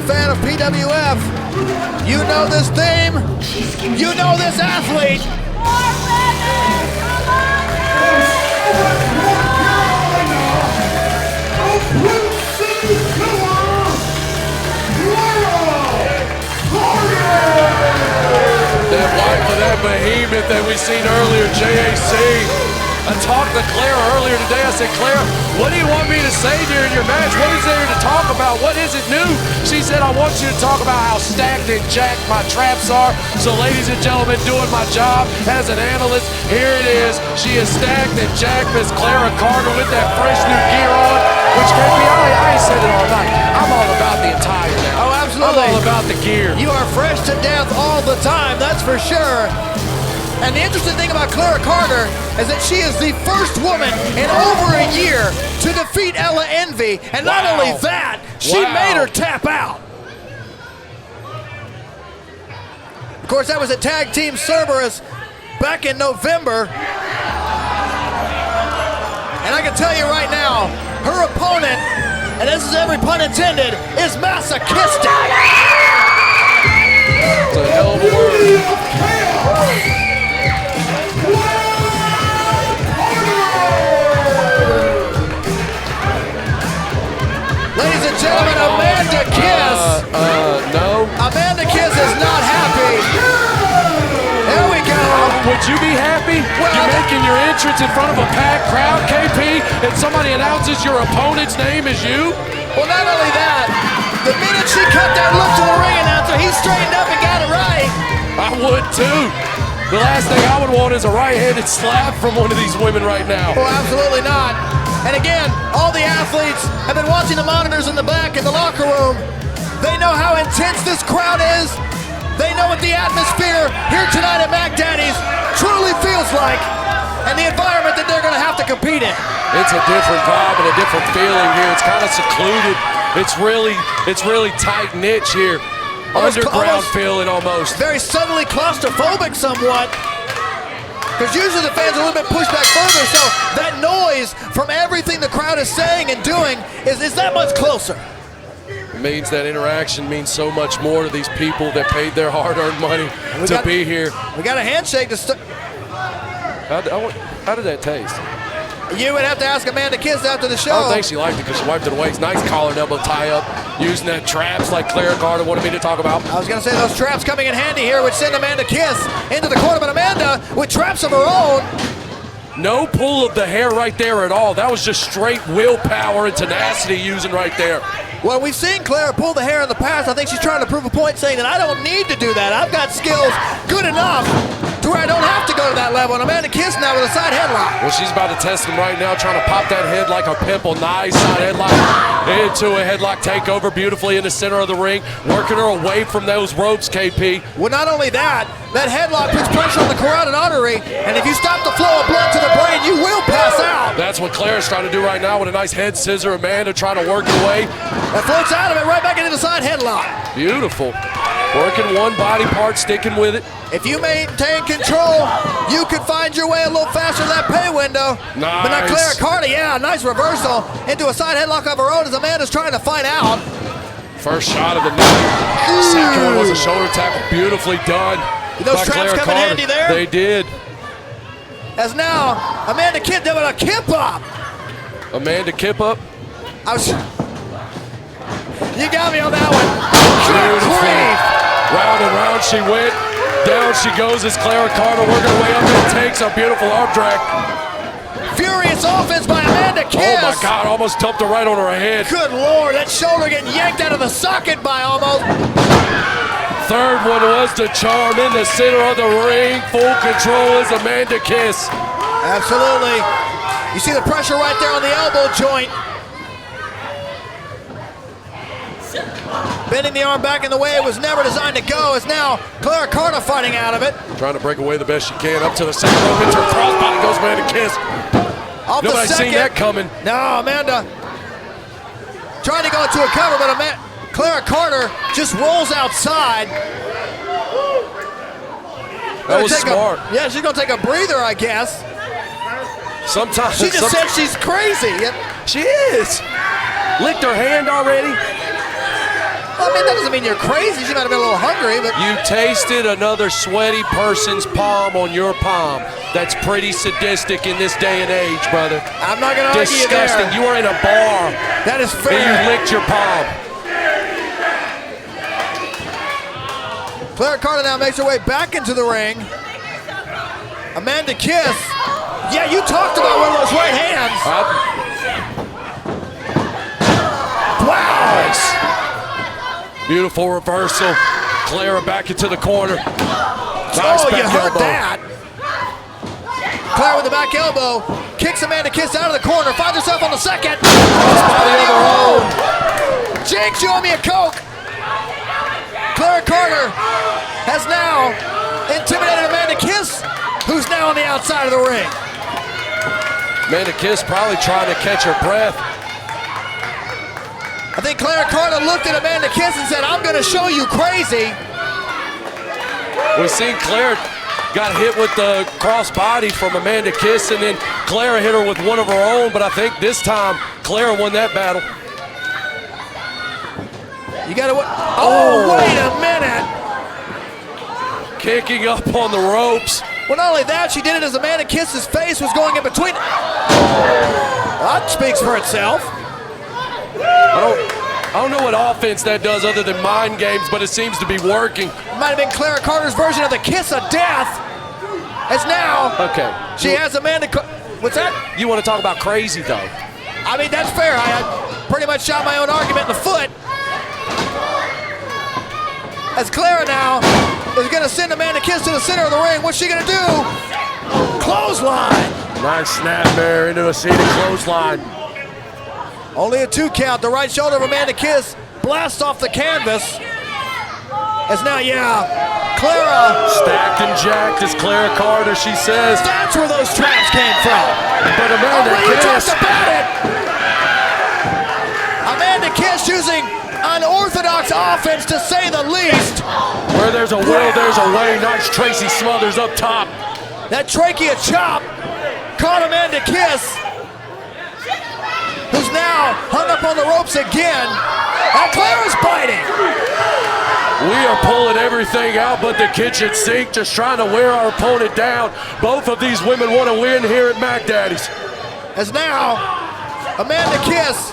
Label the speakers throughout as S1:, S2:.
S1: fan of PWF, you know this theme, you know this athlete.
S2: That wife of that behemoth that we seen earlier, JAC. I talked to Clara earlier today. I said, Clara, what do you want me to say during your match? What is there to talk about? What is it new? She said, I want you to talk about how stacked and jacked my traps are. So ladies and gentlemen, doing my job as an analyst, here it is. She is stacked and jacked, Miss Clara Carter, with that fresh new gear on, which can be, I ain't said it all night. I'm all about the attire now.
S1: Oh, absolutely.
S2: I'm all about the gear.
S1: You are fresh to death all the time, that's for sure. And the interesting thing about Clara Carter is that she is the first woman in over a year to defeat Ella Envy. And not only that, she made her tap out. Of course, that was at Tag Team Cerberus back in November. And I can tell you right now, her opponent, and this is every pun intended, is masochistic.
S2: It's a hell of a word.
S1: Ladies and gentlemen, Amanda Kiss.
S2: No.
S1: Amanda Kiss is not happy. There we go.
S2: Would you be happy?
S1: Well,
S2: You're making your entrance in front of a packed crowd, KP, and somebody announces your opponent's name is you?
S1: Well, not only that, the minute she cut that look to the ring announcer, he straightened up and got it right.
S2: I would too. The last thing I would want is a right-handed slap from one of these women right now.
S1: Oh, absolutely not. And again, all the athletes have been watching the monitors in the back in the locker room. They know how intense this crowd is. They know what the atmosphere here tonight at Mac Daddy's truly feels like, and the environment that they're going to have to compete in.
S2: It's a different vibe and a different feeling here. It's kind of secluded. It's really tight niche here. Underground feeling almost.
S1: Very suddenly claustrophobic somewhat. Because usually the fans are a little bit pushed back further, so that noise from everything the crowd is saying and doing is that much closer.
S2: It means that interaction means so much more to these people that paid their hard-earned money to be here.
S1: We got a handshake to start.
S2: How did that taste?
S1: You would have to ask Amanda Kiss after the show.
S2: I don't think she liked it because she wiped it away. It's nice collar and elbow tie-up, using that traps like Clara Carter wanted me to talk about.
S1: I was going to say those traps coming in handy here would send Amanda Kiss into the corner, but Amanda with traps of her own.
S2: No pull of the hair right there at all. That was just straight willpower and tenacity using right there.
S1: Well, we've seen Clara pull the hair in the past. I think she's trying to prove a point, saying that I don't need to do that. I've got skills good enough to where I don't have to go to that level. And Amanda Kiss now with a side headlock.
S2: Well, she's about to test him right now, trying to pop that head like a pimple. Nice side headlock into a headlock takeover beautifully in the center of the ring, working her away from those ropes, KP.
S1: Well, not only that, that headlock puts pressure on the carotid artery, and if you stop the flow of blood to the brain, you will pass out.
S2: That's what Clara's trying to do right now with a nice head scissor. Amanda trying to work her way.
S1: That floats out of it right back into the side headlock.
S2: Beautiful. Working one body part, sticking with it.
S1: If you maintain control, you could find your way a little faster to that pay window.
S2: Nice.
S1: But not Clara Carter, yeah, nice reversal into a side headlock of her own as Amanda's trying to fight out.
S2: First shot of the night. Second one was a shoulder tackle, beautifully done.
S1: Those traps come in handy there.
S2: They did.
S1: As now, Amanda Kidd doing a kip up.
S2: Amanda kip up.
S1: You got me on that one.
S2: Round and round she went. Down she goes as Clara Carter working her way up and takes a beautiful arm drag.
S1: Furious offense by Amanda Kiss.
S2: Oh my God, almost dumped her right on her head.
S1: Good Lord, that shoulder getting yanked out of the socket by almost.
S2: Third one was the charm in the center of the ring. Full control is Amanda Kiss.
S1: Absolutely. You see the pressure right there on the elbow joint. Bending the arm back in the way it was never designed to go. Is now Clara Carter fighting out of it.
S2: Trying to break away the best she can. Up to the second rope into her crossbody goes Amanda Kiss. Nobody seen that coming.
S1: No, Amanda trying to go into a cover, but Clara Carter just rolls outside.
S2: That was smart.
S1: Yeah, she's going to take a breather, I guess.
S2: Sometimes.
S1: She just said she's crazy.
S2: She is. Licked her hand already.
S1: I mean, that doesn't mean you're crazy. She might have been a little hungry, but...
S2: You tasted another sweaty person's palm on your palm. That's pretty sadistic in this day and age, brother.
S1: I'm not going to argue there.
S2: Disgusting. You were in a bar.
S1: That is fair.
S2: And you licked your palm.
S1: Clara Carter now makes her way back into the ring. Amanda Kiss. Yeah, you talked about one of those right hands. Wow.
S2: Nice. Beautiful reversal. Clara back into the corner. Nice
S1: you
S2: back
S1: heard
S2: elbow.
S1: that. Clara with the back elbow. Kicks Amanda Kiss out of the corner. Finds herself on the second.
S2: By the other arm.
S1: Jinx, you owe me a Coke. Clara Carter has now intimidated Amanda Kiss, who's now on the outside of the ring.
S2: Amanda Kiss probably trying to catch her breath.
S1: I think Clara Carter looked at Amanda Kiss and said, I'm going to show you crazy.
S2: We've seen Clara got hit with the crossbody from Amanda Kiss, and then Clara hit her with one of her own, but I think this time Clara won that battle.
S1: You got to... Oh, wait a minute.
S2: Kicking up on the ropes.
S1: Well, not only that, she did it as Amanda Kiss's face was going in between. That speaks for itself.
S2: I don't know what offense that does other than mind games, but it seems to be working.
S1: Might have been Clara Carter's version of the kiss of death. As now,
S2: okay,
S1: she has Amanda... What's that?
S2: You want to talk about crazy, though?
S1: I mean, that's fair. I pretty much shot my own argument in the foot. As Clara now is going to send Amanda Kiss to the center of the ring. What's she going to do? Clothesline.
S2: Nice snap there into a seated clothesline.
S1: Only a 2 count. The right shoulder of Amanda Kiss blasts off the canvas. As now, Clara.
S2: Stacked and jacked is Clara Carter, she says.
S1: That's where those traps came from.
S2: But Amanda Kiss.
S1: You talked about it. Amanda Kiss using unorthodox offense, to say the least.
S2: Where there's a will, there's a way. Nice Tracy Smothers up top.
S1: That trachea chop caught Amanda Kiss, who's now hung up on the ropes again. And Clara's biting.
S2: We are pulling everything out but the kitchen sink, just trying to wear our opponent down. Both of these women want to win here at Mac Daddy's.
S1: As now, Amanda Kiss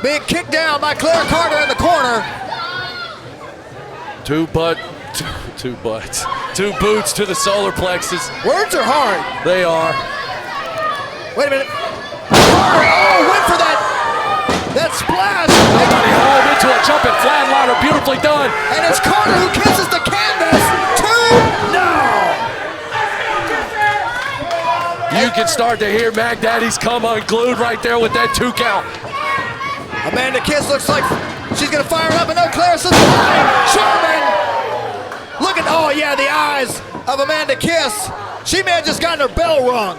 S1: being kicked down by Clara Carter in the corner.
S2: Two boots to the solar plexus.
S1: Words are hard.
S2: They are.
S1: Wait a minute. Oh, went for that splash.
S2: Nobody home into a jumping flatliner. Beautifully done.
S1: And it's Carter who kisses the canvas. 2, no.
S2: You can start to hear Mac Daddy's come unglued right there with that 2 count.
S1: Amanda Kiss looks like she's gonna fire it up, and no, Clara says, Sherman! Look at, oh yeah, the eyes of Amanda Kiss. She may have just gotten her bell rung.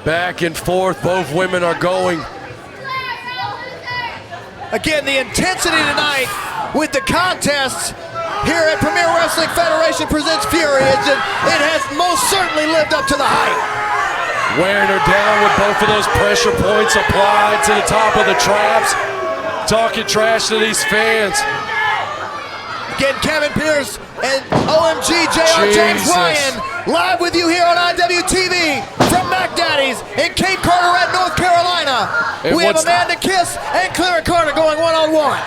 S2: Back and forth, both women are going.
S1: Again, the intensity tonight with the contests here at Premier Wrestling Federation Presents Fury, it has most certainly lived up to the hype.
S2: Wearing her down with both of those pressure points applied to the top of the traps. Talking trash to these fans.
S1: Again, Kevin Pierce and OMG JR James Ryan live with you here on IWTV from Mac Daddy's in Cape Carteret, North Carolina.
S2: And
S1: we have Amanda Kiss and Clara Carter going one-on-one.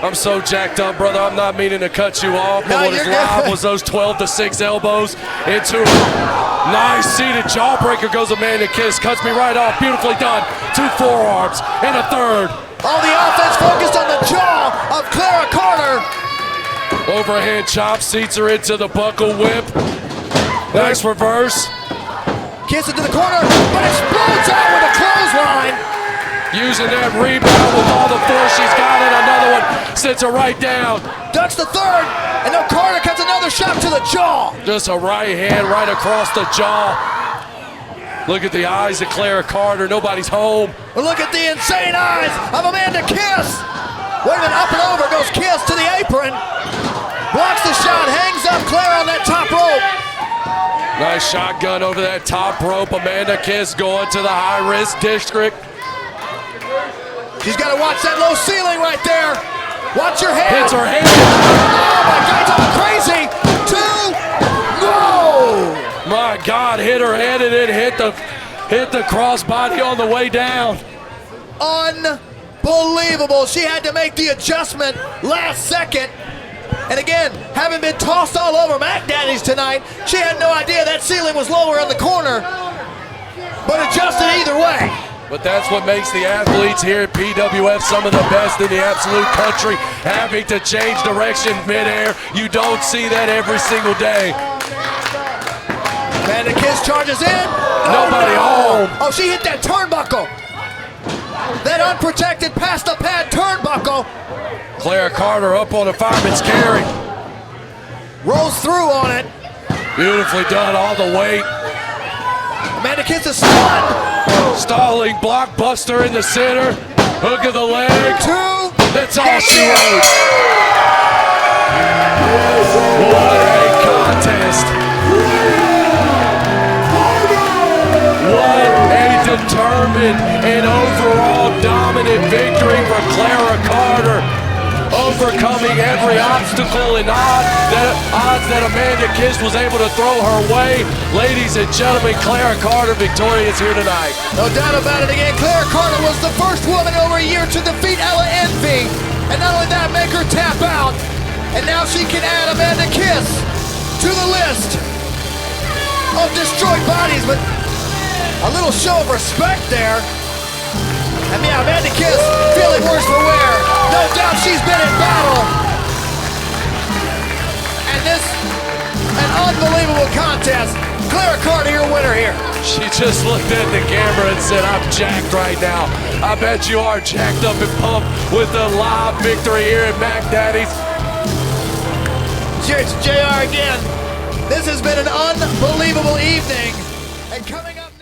S2: I'm so jacked up, brother. I'm not meaning to cut you off, but
S1: No,
S2: what is live was those 12-6 elbows into nice seated jawbreaker goes Amanda Kiss. Cuts me right off. Beautifully done. 2 forearms and a third.
S1: All the offense focused on the jaw of Clara Carter.
S2: Overhand chop seats her into the buckle whip. Nice reverse.
S1: Kiss it to the corner, but explodes out with a clothesline.
S2: Using that rebound with all the force she's got, and another one sits her right down.
S1: Ducks the third, and now Carter cuts another shot to the jaw.
S2: Just a right hand right across the jaw. Look at the eyes of Clara Carter. Nobody's home.
S1: But look at the insane eyes of Amanda Kiss. Wait a minute, up and over goes Kiss to the apron. Blocks the shot, hangs up Clara on that top rope.
S2: Nice shotgun over that top rope. Amanda Kiss going to the high-risk district.
S1: She's got to watch that low ceiling right there. Watch your head.
S2: Hits her head.
S1: Oh my God, it's all crazy. 2, no.
S2: My God, hit her head and then hit the crossbody on the way down.
S1: Unbelievable. She had to make the adjustment last second. And again, having been tossed all over Mac Daddies tonight, she had no idea that ceiling was lower in the corner, but adjusted either way.
S2: But that's what makes the athletes here at PWF some of the best in the absolute country, having to change direction midair. You don't see that every single day.
S1: Amanda Kiss charges in.
S2: Nobody home.
S1: Oh, she hit that turnbuckle. That unprotected past the pad turnbuckle.
S2: Clara Carter up on a fireman's carry.
S1: Rolls through on it.
S2: Beautifully done, all the weight.
S1: Amanda Kiss is stunned.
S2: Stalling blockbuster in the center. Hook of the leg.
S1: 2.
S2: That's all she wrote. What a contest. What a determined and overall dominant victory for Clara Carter. Overcoming every obstacle and odds that Amanda Kiss was able to throw her way. Ladies and gentlemen, Clara Carter victorious here tonight.
S1: No doubt about it again. Clara Carter was the first woman in over a year to defeat Ella Envy. And not only that, make her tap out. And now she can add Amanda Kiss to the list of destroyed bodies. But a little show of respect there. And yeah, Amanda Kiss feeling worse for wear. No doubt she's been in battle. And this, an unbelievable contest. Clara Carter, your winner here.
S2: She just looked at the camera and said, I'm jacked right now. I bet you are jacked up and pumped with the live victory here at Mac Daddies.
S1: Cheers to JR again. This has been an unbelievable evening. And coming up.